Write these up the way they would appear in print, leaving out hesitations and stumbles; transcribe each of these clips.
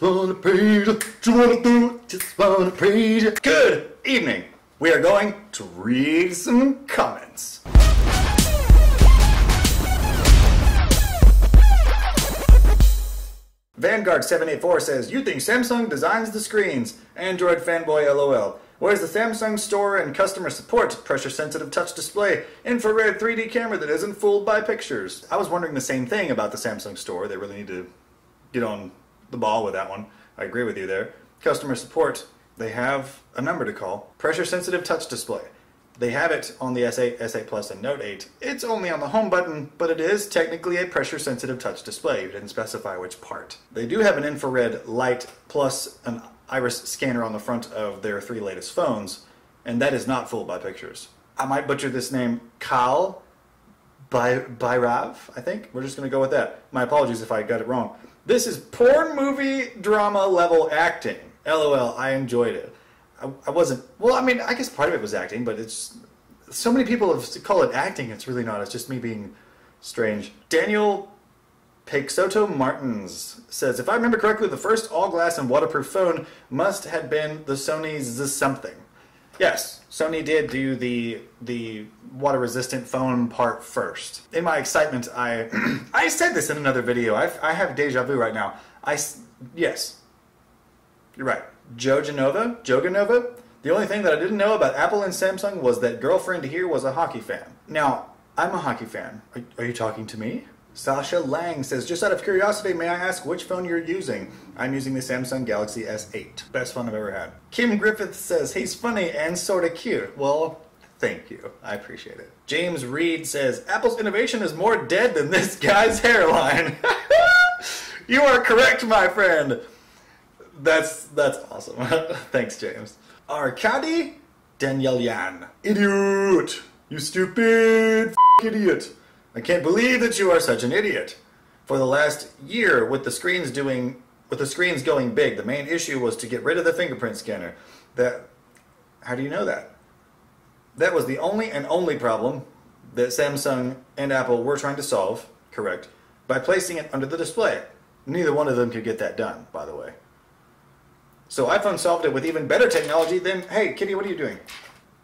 wanna praise you. Just wanna do it. Just wanna praise you. Good evening. We are going to read some comments. Vanguard784 says, you think Samsung designs the screens? Android fanboy LOL. Where's the Samsung store and customer support? Pressure-sensitive touch display, infrared 3D camera that isn't fooled by pictures. I was wondering the same thing about the Samsung store. They really need to get on the ball with that one. I agree with you there. Customer support, they have a number to call. Pressure-sensitive touch display. They have it on the S8, S8 Plus, and Note 8. It's only on the home button, but it is technically a pressure-sensitive touch display. You didn't specify which part. They do have an infrared light plus an iris scanner on the front of their 3 latest phones, and that is not fooled by pictures. I might butcher this name, Kal Bhairav, I think. We're just going to go with that. My apologies if I got it wrong. This is porn movie drama level acting. LOL, I enjoyed it. I wasn't, well, I mean, I guess part of it was acting, but it's, so many people have called it acting, it's really not, it's just me being strange. Daniel Peixoto Martins says, if I remember correctly, the first all-glass and waterproof phone must have been the Sony's something. Yes, Sony did do the water-resistant phone part first. In my excitement, I said this in another video, I have deja vu right now. Yes, you're right. Joganova, the only thing that I didn't know about Apple and Samsung was that girlfriend here was a hockey fan. Now, I'm a hockey fan. Are you talking to me? Sasha Lang says, just out of curiosity, may I ask which phone you're using? I'm using the Samsung Galaxy S8. Best phone I've ever had. Kim Griffith says, he's funny and sorta cute. Well, thank you. I appreciate it. James Reed says, Apple's innovation is more dead than this guy's hairline. You are correct, my friend. That's awesome. Thanks, James. Arkady Danielyan. Idiot! You stupid idiot. I can't believe that you are such an idiot. For the last year, with the screens going big, the main issue was to get rid of the fingerprint scanner. How do you know that? That was the only problem that Samsung and Apple were trying to solve, correct, by placing it under the display. Neither one of them could get that done, by the way. So iPhone solved it with even better technology than, hey, Kitty, what are you doing?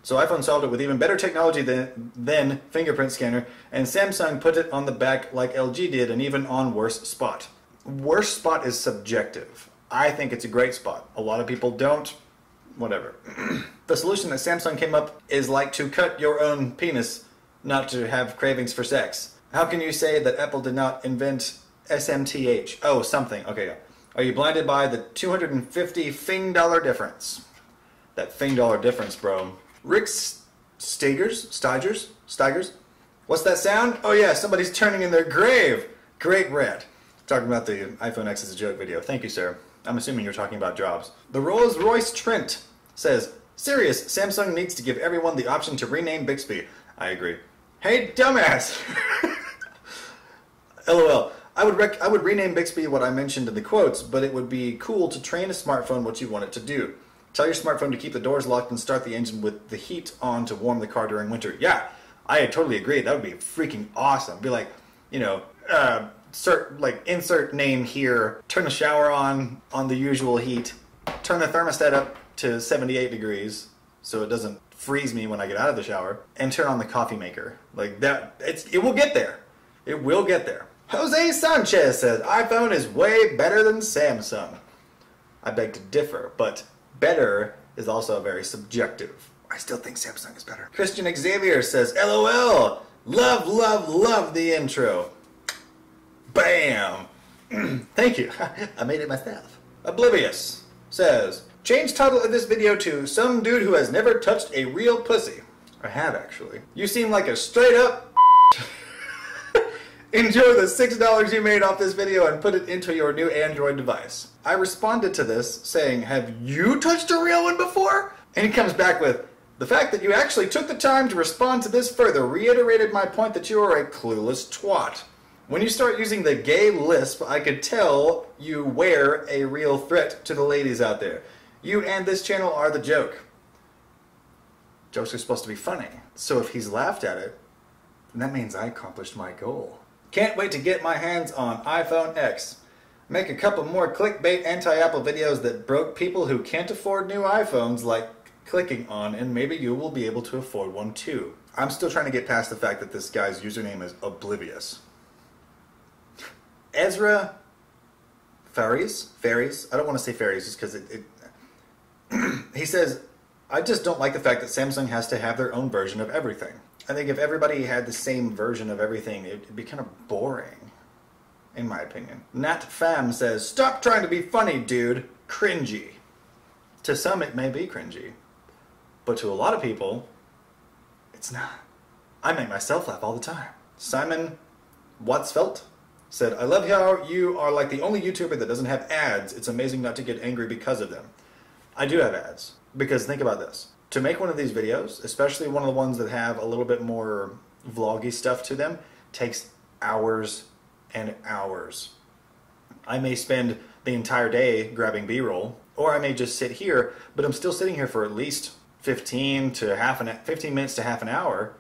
So iPhone solved it with even better technology than fingerprint scanner, and Samsung put it on the back like LG did, and even on worse spot. Worst spot is subjective. I think it's a great spot. A lot of people don't. Whatever. The solution that Samsung came up is like to cut your own penis, not to have cravings for sex. How can you say that Apple did not invent SMTH? Oh, something. Okay, yeah. Are you blinded by the $250 Fing dollar difference? That Fing dollar difference, bro. Rick Steigers? What's that sound? Oh yeah, somebody's turning in their grave. Great red. Talking about the iPhone X is a joke video. Thank you, sir. I'm assuming you're talking about Jobs. The Rolls Royce Trent says, serious, Samsung needs to give everyone the option to rename Bixby. I agree. Hey, dumbass! LOL. I would rename Bixby what I mentioned in the quotes, but it would be cool to train a smartphone what you want it to do. Tell your smartphone to keep the doors locked and start the engine with the heat on to warm the car during winter. Yeah, I totally agree. That would be freaking awesome. Be like, you know, insert name here, turn the shower on the usual heat, turn the thermostat up to 78 degrees so it doesn't freeze me when I get out of the shower, and turn on the coffee maker. Like that, it will get there. It will get there. Jose Sanchez says, iPhone is way better than Samsung. I beg to differ, but better is also very subjective. I still think Samsung is better. Christian Xavier says, LOL, love the intro. Bam! Thank you. I made it myself. Oblivious says, change title of this video to some dude who has never touched a real pussy. I have, actually. You seem like a straight up enjoy the $6 you made off this video and put it into your new Android device. I responded to this saying, have you touched a real one before? And he comes back with, the fact that you actually took the time to respond to this further reiterated my point that you are a clueless twat. When you start using the gay lisp, I could tell you were a real threat to the ladies out there. You and this channel are the joke. Jokes are supposed to be funny. So if he's laughed at it, then that means I accomplished my goal. Can't wait to get my hands on iPhone X. Make a couple more clickbait anti-Apple videos that broke people who can't afford new iPhones like clicking on, and maybe you will be able to afford one too. I'm still trying to get past the fact that this guy's username is Oblivious. Ezra Faries? I don't want to say Faries just because he says, I just don't like the fact that Samsung has to have their own version of everything. I think if everybody had the same version of everything, it'd be kind of boring, in my opinion. Nat Fam says, stop trying to be funny, dude. Cringy. To some, it may be cringy. But to a lot of people, it's not. I make myself laugh all the time. Simon Watsfeld said, I love how you are like the only YouTuber that doesn't have ads. It's amazing not to get angry because of them. I do have ads. Because think about this. To make one of these videos, especially one of the ones that have a little bit more vloggy stuff to them, takes hours and hours. I may spend the entire day grabbing B-roll, or I may just sit here, but I'm still sitting here for at least 15 minutes to half an hour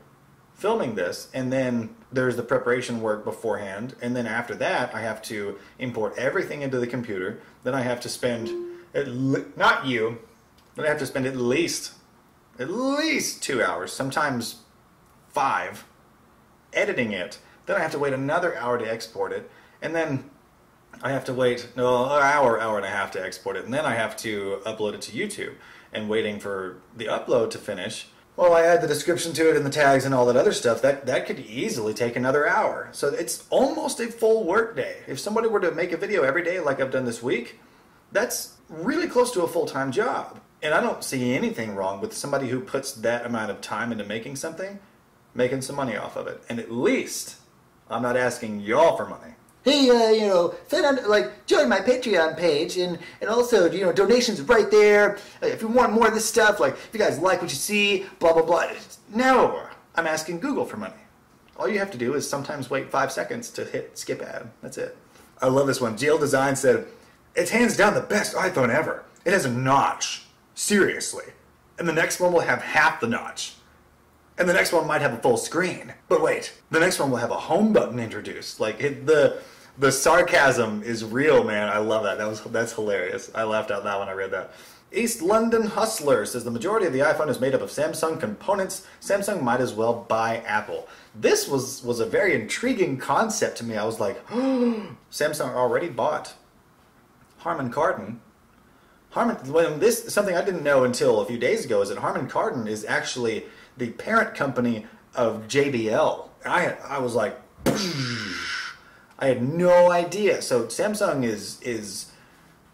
filming this, and then there's the preparation work beforehand, and then after that I have to import everything into the computer. Then I have to spend, then I have to spend at least 2 hours, sometimes 5, editing it. Then I have to wait another hour to export it, and then I have to wait an hour and a half to export it, and then I have to upload it to YouTube. And waiting for the upload to finish, well, I add the description to it and the tags and all that other stuff. That could easily take another hour. So it's almost a full work day. If somebody were to make a video every day like I've done this week, that's really close to a full-time job. And I don't see anything wrong with somebody who puts that amount of time into making something, making some money off of it. And at least I'm not asking y'all for money. Hey, join my Patreon page, and also, donations right there. If you want more of this stuff, like, if you guys like what you see, blah, blah, blah. No, I'm asking Google for money. All you have to do is sometimes wait 5 seconds to hit skip ad. That's it. I love this one. GL Design said, it's hands down the best iPhone ever. It has a notch. Seriously. And the next one will have half the notch. And the next one might have a full screen. But wait, the next one will have a home button introduced. Like, the sarcasm is real, man. I love that. That's hilarious. I laughed out loud when I read that. East London Hustler says the majority of the iPhone is made up of Samsung components. Samsung might as well buy Apple. This was a very intriguing concept to me. I was like, oh, Samsung already bought Harman Kardon. This is something I didn't know until a few days ago, is that Harman Kardon is actually the parent company of JBL. I was like, I had no idea. So Samsung is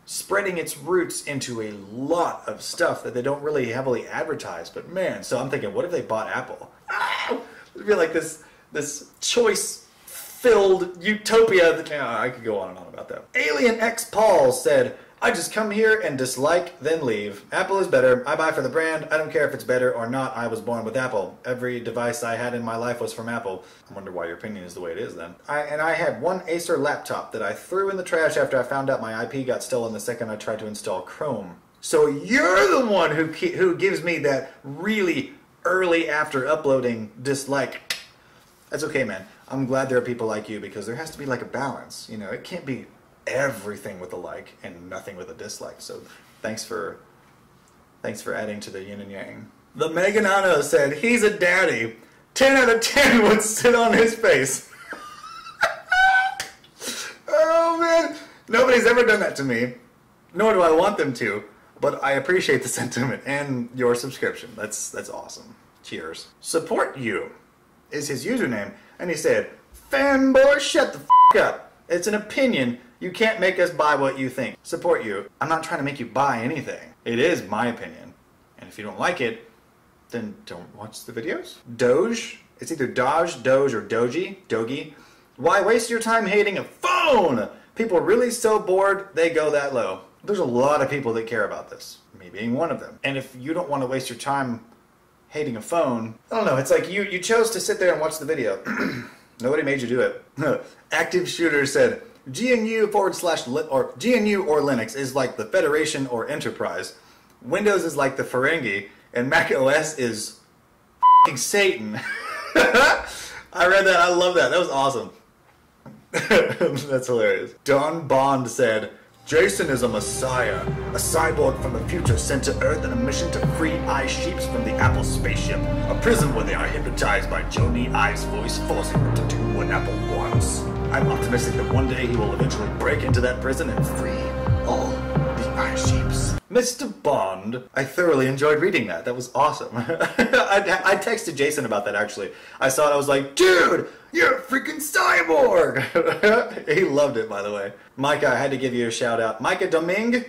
spreading its roots into a lot of stuff that they don't really heavily advertise. But man, so I'm thinking, what if they bought Apple? It'd be like this choice-filled utopia. I could go on and on about that. Alien X Paul said, I just come here and dislike, then leave. Apple is better. I buy for the brand. I don't care if it's better or not. I was born with Apple. Every device I had in my life was from Apple. I wonder why your opinion is the way it is then. I had one Acer laptop that I threw in the trash after I found out my IP got stolen the second I tried to install Chrome. So you're the one who gives me that really early after uploading dislike. That's okay, man. I'm glad there are people like you, because there has to be like a balance. It can't be everything with a like and nothing with a dislike. So thanks for adding to the yin and yang. The Meganano said he's a daddy. 10 out of 10 would sit on his face. Oh man, nobody's ever done that to me, nor do I want them to, but I appreciate the sentiment and your subscription. That's awesome. Cheers. Support you is his username, and he said, fanboy, shut the f*** up. It's an opinion. You can't make us buy what you think. Support you. I'm not trying to make you buy anything. It is my opinion. And if you don't like it, then don't watch the videos. Doge. It's either Doge, or Dogi. Why waste your time hating a phone? People are really so bored, they go that low. There's a lot of people that care about this. Me being one of them. And if you don't want to waste your time hating a phone, I don't know. It's like you chose to sit there and watch the video. Nobody made you do it. Active Shooter said, GNU or Linux is like the Federation or Enterprise. Windows is like the Ferengi, and Mac OS is f***ing Satan. I read that. I love that. That was awesome. That's hilarious. Don Bond said, Jason is a messiah, a cyborg from the future sent to Earth on a mission to free Eye Sheeps from the Apple spaceship, a prison where they are hypnotized by Joni Ive's voice, forcing them to do what Apple wants. I'm optimistic that one day he will eventually break into that prison and free all the Eye Sheeps. Mr. Bond, I thoroughly enjoyed reading that. That was awesome. I texted Jason about that, actually. I saw it, I was like, dude, you're a freaking cyborg! He loved it, by the way. Micah, I had to give you a shout out. Micah Domingue?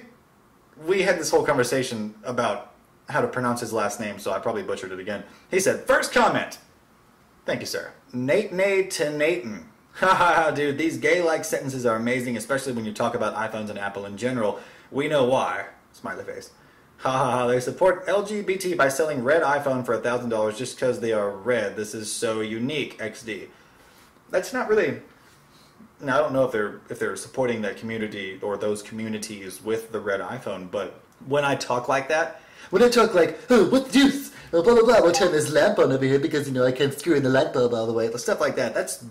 We had this whole conversation about how to pronounce his last name, so I probably butchered it again. He said, first comment. Thank you, sir. Nate to Nathan. Haha, dude, these gay-like sentences are amazing, especially when you talk about iPhones and Apple in general. We know why. Smiley face. Haha, they support LGBT by selling red iPhone for $1,000 just because they are red. This is so unique, XD. That's not really... Now, I don't know if they're supporting that community or those communities with the red iPhone, but when I talk like that... When I talk like, oh, what the deuce? Oh, blah, blah, blah, we'll turn this lamp on over here because, I can't screw in the light bulb all the way. Stuff like that, that's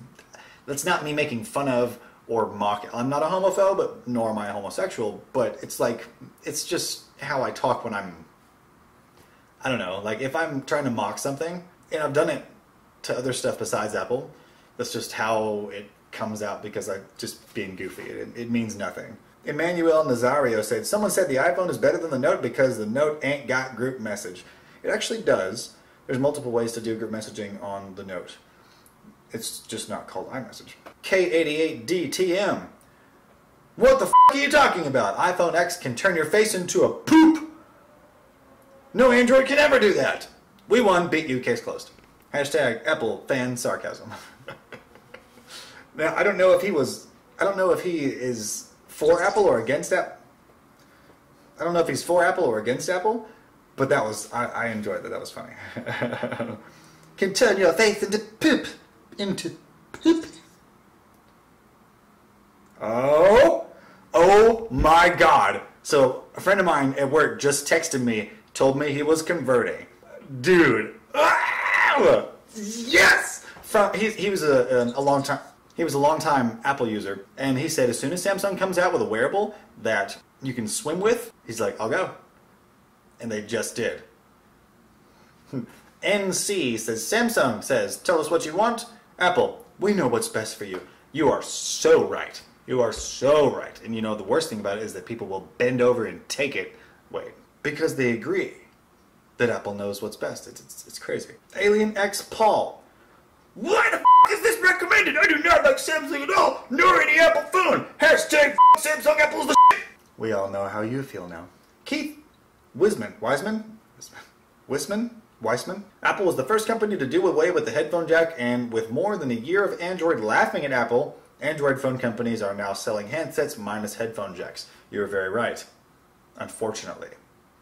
not me making fun of or mock. I'm not a homophobe, nor am I a homosexual, but it's like, it's just how I talk when I don't know, like if I'm trying to mock something, and I've done it to other stuff besides Apple, that's just how it comes out because I'm just being goofy. It means nothing. Emmanuel Nazario said, someone said the iPhone is better than the Note because the Note ain't got group message. It actually does. There's multiple ways to do group messaging on the Note. It's just not called iMessage. K88DTM. What the f*** are you talking about? iPhone X can turn your face into a poop. No Android can ever do that. We won, beat you, case closed. Hashtag Apple fan sarcasm. Now, I don't know if he is for Apple or against Apple. I don't know if he's for Apple or against Apple, but that was, I enjoyed that. That was funny. Can turn your face into poop. Into poop. Oh my God. So a friend of mine at work just texted me, told me he was converting. Dude. Yes! He was a long time Apple user, and he said as soon as Samsung comes out with a wearable that you can swim with, he's like, I'll go. And they just did. NC says, Samsung says, tell us what you want. Apple, we know what's best for you. You are so right. You are so right. And the worst thing about it is that people will bend over and take it. Wait, because they agree that Apple knows what's best. It's crazy. Alien X Paul. Why the f*** is this recommended? I do not like Samsung at all, nor any Apple phone. Hashtag f*** Samsung, Apple's the shit. We all know how you feel now. Keith Weisman. Apple was the first company to do away with the headphone jack, and with more than a year of Android laughing at Apple, Android phone companies are now selling handsets minus headphone jacks. You're very right. Unfortunately,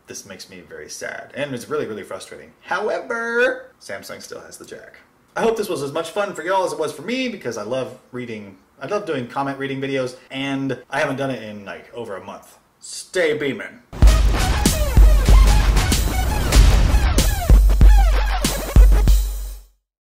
this makes me very sad, and it's really, really frustrating. However, Samsung still has the jack. I hope this was as much fun for y'all as it was for me, because I love reading. I love doing comment reading videos, and I haven't done it in like over a month. Stay beaming.